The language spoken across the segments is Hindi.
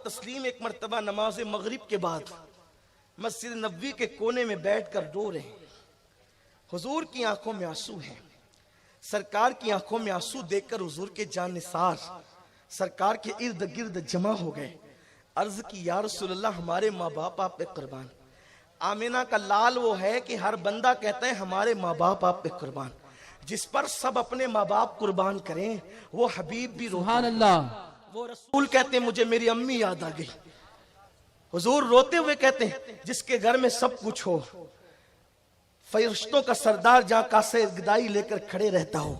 तस्लीम एक मर्तबा नमाज मगरिब के बाद मस्जिद नबवी के कोने में बैठकर रो रहे हैं। हुजूर की आंखों में आंसू हैं। सरकार की आंखों में आंसू देखकर हुजूर के जानिसार सरकार के इर्द गिर्द जमा हो गए। अर्ज की या रसूलल्लाह, हमारे माँ बाप आप पे कुर्बान। आमिना का लाल वो है कि हर बंदा कहता है हमारे माँ बाप आप पे कुर्बान। जिस पर सब अपने माँ बाप कुर्बान करें वो हबीब भी सुभान अल्लाह। वो रसूल कहते हैं मुझे मेरी अम्मी याद आ गई। हुजूर रोते हुए कहते हैं जिसके घर में सब कुछ हो, फरिश्तों का सरदार जहां कासे गदाई लेकर खड़े रहता हो,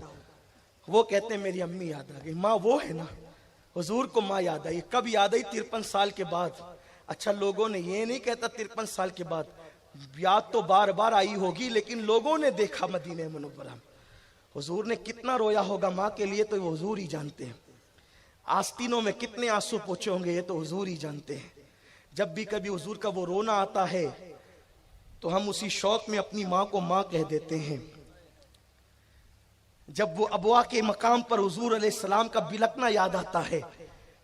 वो कहते हैं मेरी अम्मी याद आ गई। माँ वो है ना। हुजूर को माँ याद आई। कब याद आई? 53 साल के बाद। अच्छा, लोगों ने ये नहीं कहता 53 साल के बाद, याद तो बार बार आई होगी, लेकिन लोगों ने देखा मदीने मुनव्वरा में हुजूर ने कितना रोया होगा माँ के लिए, तो हुजूर ही जानते हैं। आस्तीनों में कितने आंसू पोंछे होंगे ये तो हुजूर ही जानते हैं। जब भी कभी हुजूर का वो रोना आता है तो हम उसी शौक में अपनी माँ को माँ कह देते हैं। जब वो अबवा के मकाम पर हुजूर अलैहिस्सलाम का बिलकना याद आता है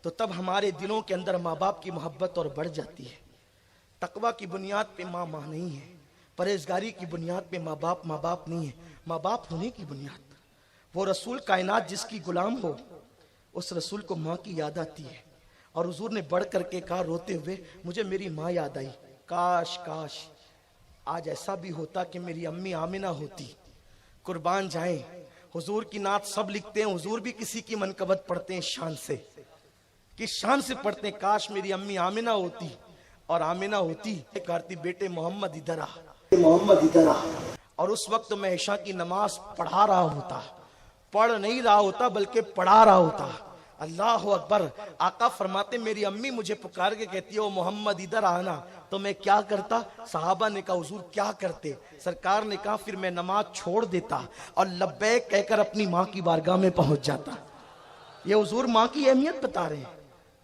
तो तब हमारे दिलों के अंदर माँ बाप की मोहब्बत और बढ़ जाती है। तकवा की बुनियाद पे माँ माँ नहीं है, परहेजगारी की बुनियाद पे माँ बाप नहीं है, माँ बाप होने की बुनियाद पर वो रसूल कायनात जिसकी गुलाम हो उस रसूल को माँ की याद आती है। और हुजूर ने बढ़ करके कहा रोते हुए, मुझे मेरी माँ याद आई। काश काश आज ऐसा भी होता कि मेरी अम्मी आमिना होती, कुर्बान जाएं। हुजूर की नात सब लिखते हैं, हुजूर भी किसी की मनकबत पढ़ते हैं शान से, किस शान से पढ़ते हैं, काश मेरी अम्मी आमिना होती और आमिना होती कहती बेटे मोहम्मद इधर आ, मोहम्मद इधर आ। और उस वक्त मैं ईशा की नमाज पढ़ा रहा होता, पढ़ नहीं रहा होता बल्कि पढ़ा रहा होता। अल्लाह अकबर। आका फरमाते मेरी अम्मी मुझे पुकार के कहती है ओ मोहम्मद इधर आना, तो मैं क्या करता? सहाबा ने कहा हुजूर क्या करते? सरकार ने कहा फिर मैं नमाज छोड़ देता और लब्बैक कहकर अपनी माँ की बारगाह में पहुंच जाता। ये हुजूर माँ की अहमियत बता रहे हैं,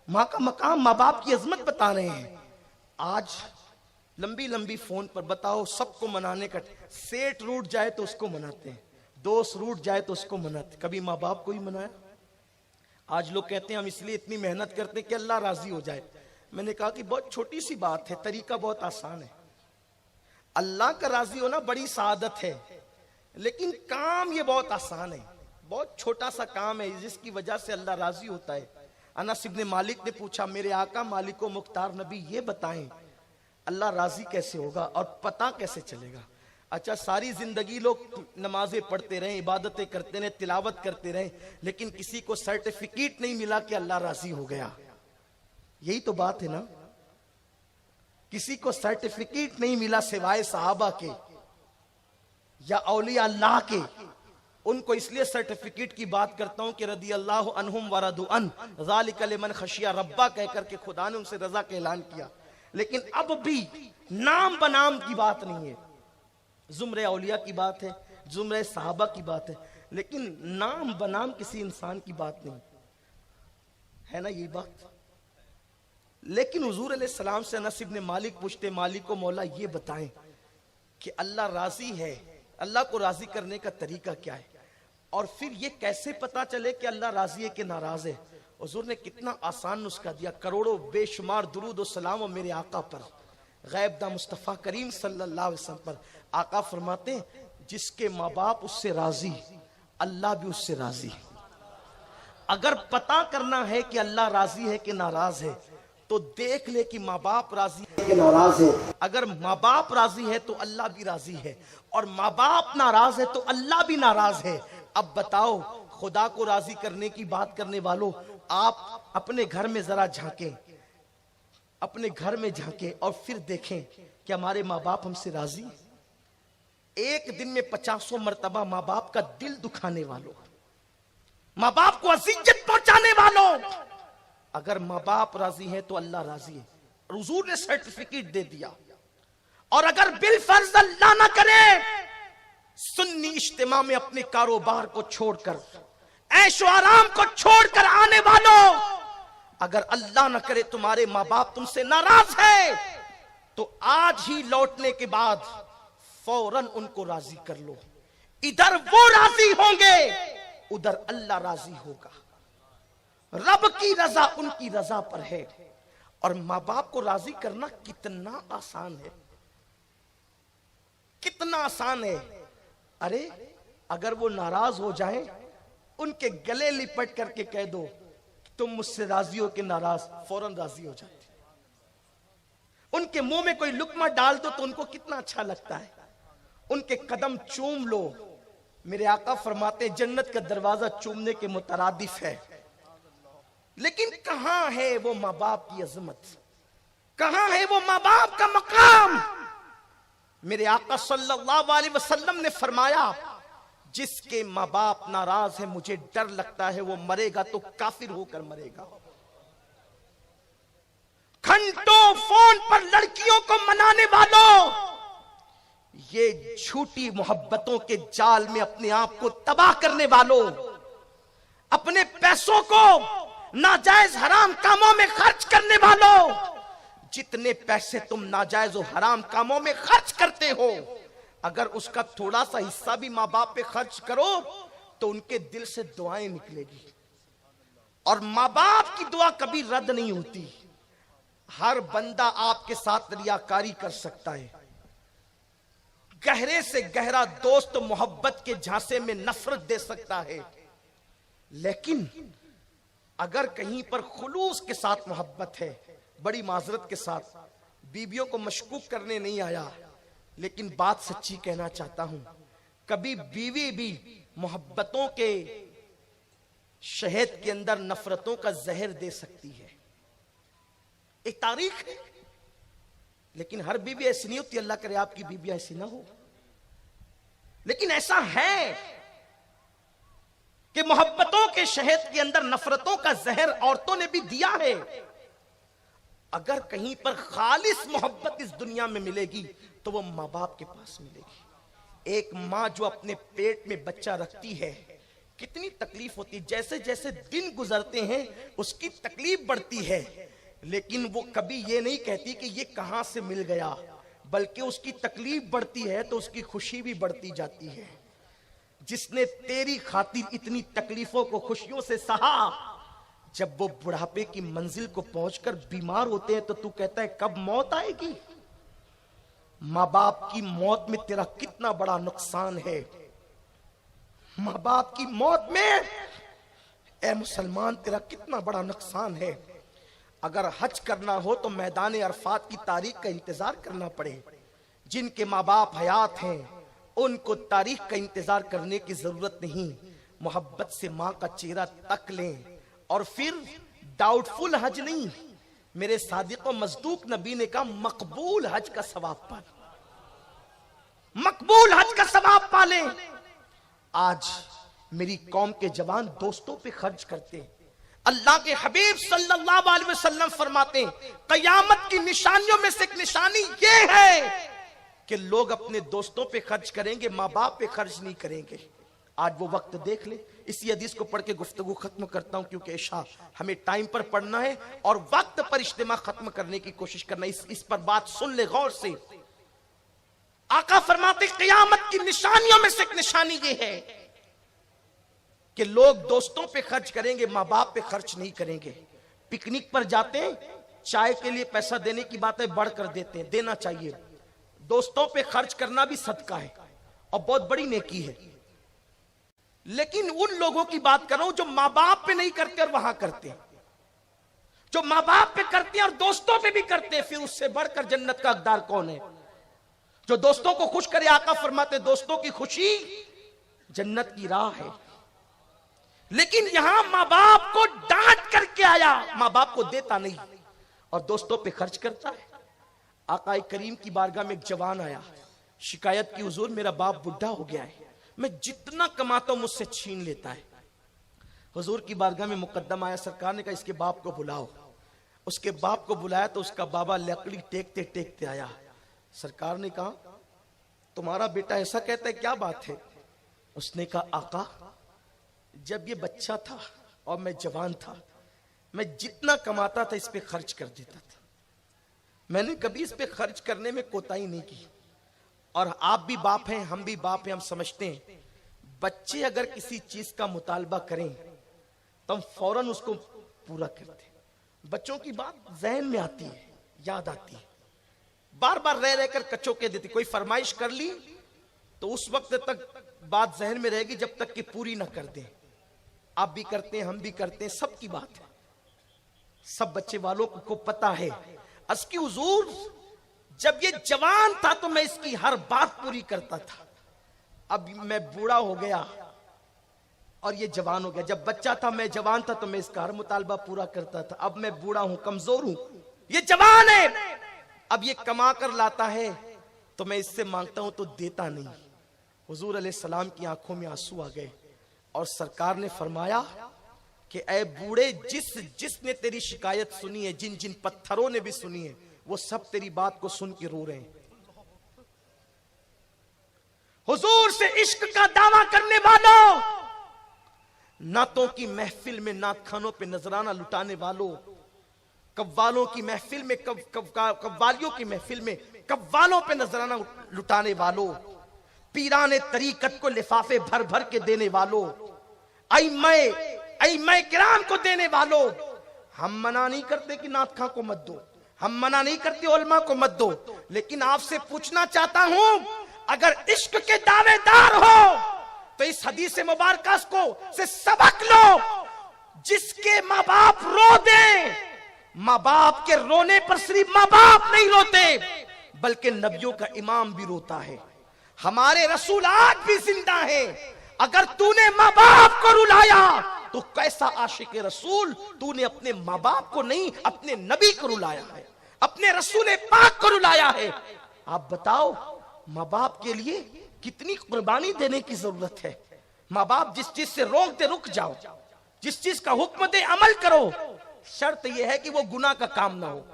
माँ का मकाम, माँ बाप की अजमत बता रहे हैं। आज लंबी लंबी फोन पर बताओ सबको मनाने का, सेठ रूठ जाए तो उसको मनाते हैं, दोस्त रूठ जाए तो उसको मनाते, कभी माँ बाप को ही मनाया? आज लोग कहते हैं हम इसलिए इतनी मेहनत करते हैं कि अल्लाह राजी हो जाए। मैंने कहा कि बहुत छोटी सी बात है, तरीका बहुत आसान है। अल्लाह का राजी होना बड़ी सादत है, लेकिन काम ये बहुत आसान है। बहुत छोटा सा काम है जिसकी वजह से अल्लाह राजी होता है। अनस इब्ने मालिक ने पूछा मेरे आका मालिको मुख्तार नबी ये बताएं अल्लाह राजी कैसे होगा और पता कैसे चलेगा? अच्छा, सारी जिंदगी लोग नमाजें पढ़ते रहे, इबादतें करते रहे, तिलावत करते रहे, लेकिन किसी को सर्टिफिकेट नहीं मिला कि अल्लाह राजी हो गया। यही तो बात है ना। किसी को सर्टिफिकेट नहीं मिला सिवाय सहाबा के या औलिया अल्लाह के। उनको इसलिए सर्टिफिकेट की बात करता हूं कि रदी अल्लाह अन्हुम व रदू अन ज़ालिका लिमन खशिया रब्बा कहकर के खुदा ने उनसे रजा का ऐलान किया। लेकिन अब भी नाम बनाम की बात नहीं है, जुमरे औलिया की बात है, जुमरे सहाबा की बात है, लेकिन नाम बनाम किसी इंसान की बात नहीं है ना, ये बात। लेकिन हुजूर अलैहिस्सलाम से अनस इब्ने मालिक पूछते मालिक को मौला ये बताएं कि अल्लाह राजी है, अल्लाह को राजी करने का तरीका क्या है, और फिर ये कैसे पता चले कि अल्लाह राजी है कि नाराज है? हुजूर ने कितना आसान नुस्खा दिया, करोड़ों बेशुमार दुरूद और सलाम और मेरे आका पर, गैब दा मुस्तफ़ा करीम सल्लल्लाहु अलैहि वसल्लम पर। आका फरमाते जिसके माँ बाप उससे राजी, अल्लाह भी उससे राजी। अगर पता करना है कि अल्लाह राजी है कि नाराज है तो देख ले कि माँ बाप राजी है कि नाराज है। अगर माँ बाप राजी है तो अल्लाह भी राजी है, और माँ बाप नाराज है तो अल्लाह भी नाराज है। अब बताओ, खुदा को राजी करने की बात करने वालों, आप अपने घर में जरा झांकें, अपने घर में झांकें और फिर देखें कि हमारे माँ बाप हमसे राजी। एक दिन में 50 मरतबा माँ बाप का दिल दुखाने वालों, माँ बाप को अज़ियत पहुंचाने वालों, अगर माँ बाप राजी है तो अल्लाह राजी है। हुजूर ने सर्टिफिकेट दे दिया। और अगर बिल फर्ज अल्लाह ना करे, सुन्नी इज्तिमा में अपने कारोबार को छोड़कर, ऐशो आराम को छोड़कर आने वालों, अगर अल्लाह ना करे तुम्हारे माँ बाप तुमसे नाराज है तो आज ही लौटने के बाद फौरन उनको राजी कर लो। इधर वो राजी होंगे, उधर अल्लाह राजी होगा। रब की रजा उनकी रजा पर है और माँ बाप को राजी करना कितना आसान है, कितना आसान है। अरे अगर वो नाराज हो जाएं, उनके गले लिपट करके कह दो तुम मुझसे राजी हो कि नाराज, फौरन राजी हो जाते। उनके मुंह में कोई लुकमा डाल दो तो उनको कितना अच्छा लगता है। उनके कदम चूम लो। मेरे आका फरमाते जन्नत का दरवाजा चूमने के मुतरादिफ है। लेकिन कहां है वो माँ बाप की अजमत, कहां है वो माँ बाप का मकाम। मेरे आका सल्लल्लाहु अलैहि वसल्लम ने फरमाया जिसके माँ बाप नाराज है मुझे डर लगता है वो मरेगा तो काफिर होकर मरेगा। घंटों फोन पर लड़कियों को मनाने वालों, ये झूठी मोहब्बतों के जाल में अपने आप को तबाह करने वालों, अपने पैसों को नाजायज हराम कामों में खर्च करने वालों, जितने पैसे तुम नाजायज और हराम कामों में खर्च करते हो, अगर उसका थोड़ा सा हिस्सा भी माँ बाप पे खर्च करो तो उनके दिल से दुआएं निकलेगी। और माँ बाप की दुआ कभी रद्द नहीं होती। हर बंदा आपके साथ रियाकारी कर सकता है, गहरे से गहरा दोस्त मोहब्बत के झांसे में नफरत दे सकता है, लेकिन अगर कहीं पर खुलूस के साथ मोहब्बत है, बड़ी माजरत के साथ बीवियों को मशकूक करने नहीं आया, लेकिन बात सच्ची कहना चाहता हूं, कभी बीवी भी मोहब्बतों के शहद के अंदर नफरतों का जहर दे सकती है। एक तारीख है, लेकिन हर बीवी ऐसी नहीं होती। अल्लाह करे आपकी बीवी ऐसी ना हो, लेकिन ऐसा है कि मोहब्बतों के शहद के अंदर नफरतों का जहर औरतों ने भी दिया है। अगर कहीं पर खालिस मोहब्बत इस दुनिया में मिलेगी तो वो माँ बाप के पास मिलेगी। एक माँ जो अपने पेट में बच्चा रखती है, कितनी तकलीफ होती है। जैसे जैसे दिन गुजरते हैं उसकी तकलीफ बढ़ती है, लेकिन वो कभी ये नहीं कहती कि ये कहां से मिल गया, बल्कि उसकी तकलीफ बढ़ती है तो उसकी खुशी भी बढ़ती जाती है। जिसने तेरी खातिर इतनी तकलीफों को खुशियों से सहा, जब वो बुढ़ापे की मंजिल को पहुंचकर बीमार होते हैं तो तू कहता है कब मौत आएगी। माँ बाप की मौत में तेरा कितना बड़ा नुकसान है। माँ बाप की मौत में ए मुसलमान तेरा कितना बड़ा नुकसान है। अगर हज करना हो तो मैदान अरफात की तारीख का इंतजार करना पड़े। जिनके माँ बाप हयात हैं उनको तारीख का इंतजार करने की जरूरत नहीं। मोहब्बत से माँ का चेहरा तक लें और फिर डाउटफुल हज नहीं, मेरे सादिक और मजदूक नबी ने कहा मकबूल हज का सवाब पा, मकबूल हज का सवाब पाले। आज मेरी कौम के जवान दोस्तों पे खर्च करते हैं। अल्लाह के हबीब सल्लल्लाहु अलैहि वसल्लम फरमाते हैं कयामत की निशानियों में से एक निशानी ये है कि लोग अपने दोस्तों पे खर्च करेंगे, माँ बाप पे खर्च नहीं करेंगे। आज वो वक्त देख ले। इसी हदीस को पढ़ के गुफ्तगू खत्म करता हूं, क्योंकि इशा हमें टाइम पर पढ़ना है और वक्त पर इज्तिमा खत्म करने की कोशिश करना। इस पर बात सुन ले गौर से। आका फरमाते क़यामत की निशानियों में से एक निशानी ये है कि लोग दोस्तों पे खर्च करेंगे, माँ बाप पे खर्च नहीं करेंगे। पिकनिक पर जाते हैं, चाय के लिए पैसा देने की बातें बढ़कर देते हैं, देना चाहिए। दोस्तों पे खर्च करना भी सदका है और बहुत बड़ी नेकी है। लेकिन उन लोगों की बात कर रहा हूं जो माँ बाप पे नहीं करते और वहां करते हैं। जो माँ बाप पे करते हैं और दोस्तों पे भी करते हैं, फिर उससे बढ़कर जन्नत का हकदार कौन है? जो दोस्तों को खुश करे। आका फरमाते दोस्तों की खुशी जन्नत की राह है। लेकिन यहां माँ बाप को डांट करके आया, माँ बाप को देता नहीं और दोस्तों पे खर्च करता है। आका करीम की बारगाह में एक जवान आया, शिकायत की हुजूर मेरा बाप बुढ़ा हो गया है, मैं जितना कमाता हूं मुझसे छीन लेता है। हुजूर की बारगाह में मुकद्दम आया, सरकार ने कहा इसके बाप को बुलाओ। उसके बाप को बुलाया तो उसका बाबा लकड़ी टेकते टेकते आया। सरकार ने कहा तुम्हारा बेटा ऐसा कहता है, क्या बात है? उसने कहा आका जब ये बच्चा था और मैं जवान था, मैं जितना कमाता था इस पे खर्च कर देता था। मैंने कभी इस पे खर्च करने में कोताही नहीं की। और आप भी बाप हैं, हम भी बाप हैं, हम समझते हैं बच्चे अगर किसी चीज का मुतालबा करें तो हम फौरन उसको पूरा करते हैं। बच्चों की बात जहन में आती है, याद आती है, बार बार रह रहकर कचौके देती। कोई फरमाइश कर ली तो उस वक्त तक बात जहन में रहेगी जब तक कि पूरी ना कर दे। आप भी करते हैं, हम भी करते हैं, सबकी बात है, सब बच्चे वालों को पता है। अस्की हुजूर जब ये जवान था तो मैं इसकी हर बात पूरी करता था। अब मैं बूढ़ा हो गया और ये जवान हो गया। जब बच्चा था, मैं जवान था तो मैं इसका हर मुतालबा पूरा करता था। अब मैं बूढ़ा हूं, कमजोर हूं, ये जवान है, अब ये कमा कर लाता है तो मैं इससे मांगता हूं तो देता नहीं। हुजूर अलैहिस्सलाम की आंखों में आंसू आ गए और सरकार ने फरमाया कि ऐ बूढ़े, जिसने तेरी शिकायत सुनी है, जिन जिन पत्थरों ने भी सुनी है, वो सब तेरी बात को सुन के रो रहे हैं। हुजूर से इश्क का दावा करने वालों, नातों की महफिल में नात खानों पे नजराना लुटाने वालों, कव्वालों की महफिल में कव्वालियों की महफिल में कव्वालों पे नजराना लुटाने वालों, पीराने तरीकत को लिफाफे भर भर के देने वालों, अइम्मा किराम को देने वालों, हम मना नहीं करते कि नात खां को मत दो, हम मना नहीं करते उलमा को मत दो, लेकिन आपसे पूछना चाहता हूं, अगर इश्क के दावेदार हो तो इस हदीस मुबारक को से सबक लो। जिसके माँ बाप रो दे, माँ बाप के रोने पर सिर्फ माँ बाप नहीं रोते बल्कि नबियों का इमाम भी रोता है। हमारे रसूल आज भी जिंदा है। अगर तूने माँ बाप को रुलाया तो कैसा आशिक रसूल, तूने अपने माँ बाप को नहीं, अपने नबी को रुलाया है, अपने रसूल पाक को रुलाया है। आप बताओ, माँ बाप के लिए कितनी कुर्बानी देने की जरूरत है। माँ बाप जिस चीज से रोक दे रुक जाओ, जिस चीज का हुक्म दे अमल करो। शर्त यह है कि वो गुनाह का काम ना हो,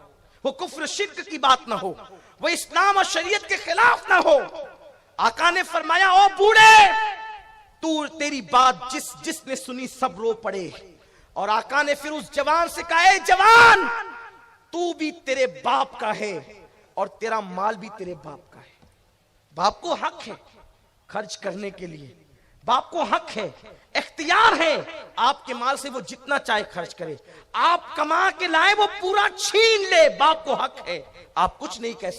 वो कुफ्र शिर्क की बात ना हो, वो इस्लाम और शरीयत के खिलाफ ना हो। आका ने फरमाया, ओ बूढ़े, तू तेरी बात जिसने सुनी सब रो पड़े। और आका ने फिर उस जवान से कहा, ए जवान, तू भी तेरे बाप का है और तेरा माल भी तेरे बाप का है। बाप को हक है खर्च करने के लिए, बाप को हक है, इख्तियार है, आपके माल से वो जितना चाहे खर्च करे। आप कमा के लाए वो पूरा छीन ले, बाप को हक है, आप कुछ नहीं कह सकते।